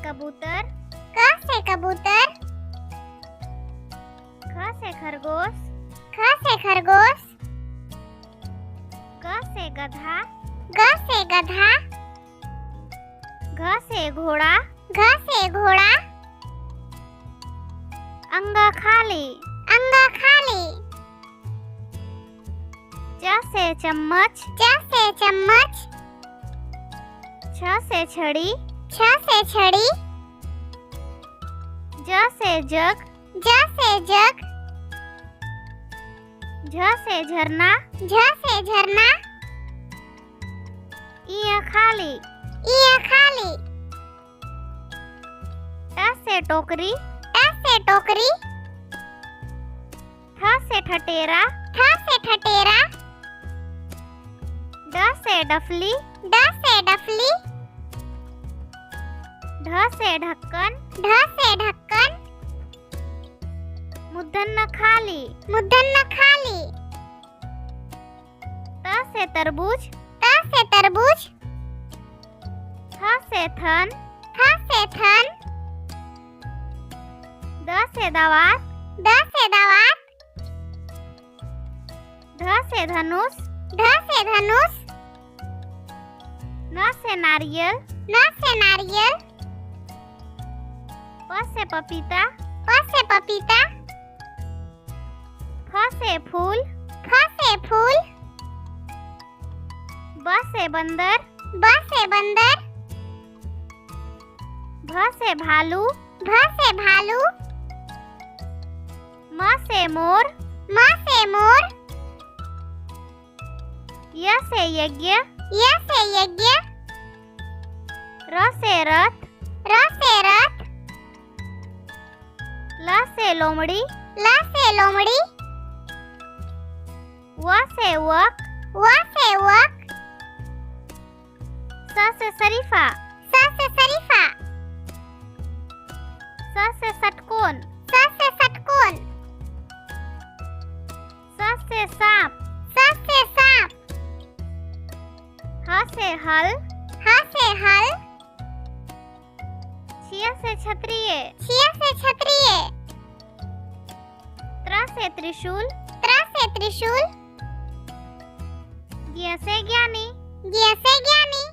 कबूतर, क से कबूतर, ख से खरगोश, ख से खरगोश, ग से गधा, ग से गधा, घ से घोड़ा, घ से घोड़ा, अंग खाली, अंग खाली, च से चम्मच, च से चम्मच, छ से छड़ी, छ से छड़ी, ज से जग, ज से जग, झ से झरना, झ से झरना, ई खाली, ई खाली, ट से टोकरी, ट से टोकरी, ठ से ठटेरा, ठ से ठटेरा, ड से डफली, ड से डफली, ढ से ढक्कन, ढ से ढक्कन, मूर्धन्य खाली, मूर्धन्य खाली, त से तरबूज, त से तरबूज, थ से थन, थ से थन, द से दवात, द से दवात, ध से धनुष, ध से धनुष, न से नारियल, न से नारियल, प से पपीता, प से पपीता, फ से फूल, फ से फूल, ब से बंदर, ब से बंदर, भ से भालू, भ से भालू, म से मोर, म से मोर, य से यज्ञ, य से यज्ञ, र से रथ, र से रथ, ल से लोमड़ी, ल से लोमड़ी, व से वक, व से वक, स से शरीफा, स से शरीफा, स से षटकोण, स से षटकोण, स से सांप, स से सांप, ह से हल, ह से हल, छिय से क्षत्रिय, छिय से क्षत्रिय, त्र से त्रिशूल, त्र से त्रिशूल, ज्ञ से ज्ञानी, ज्ञ से ज्ञानी,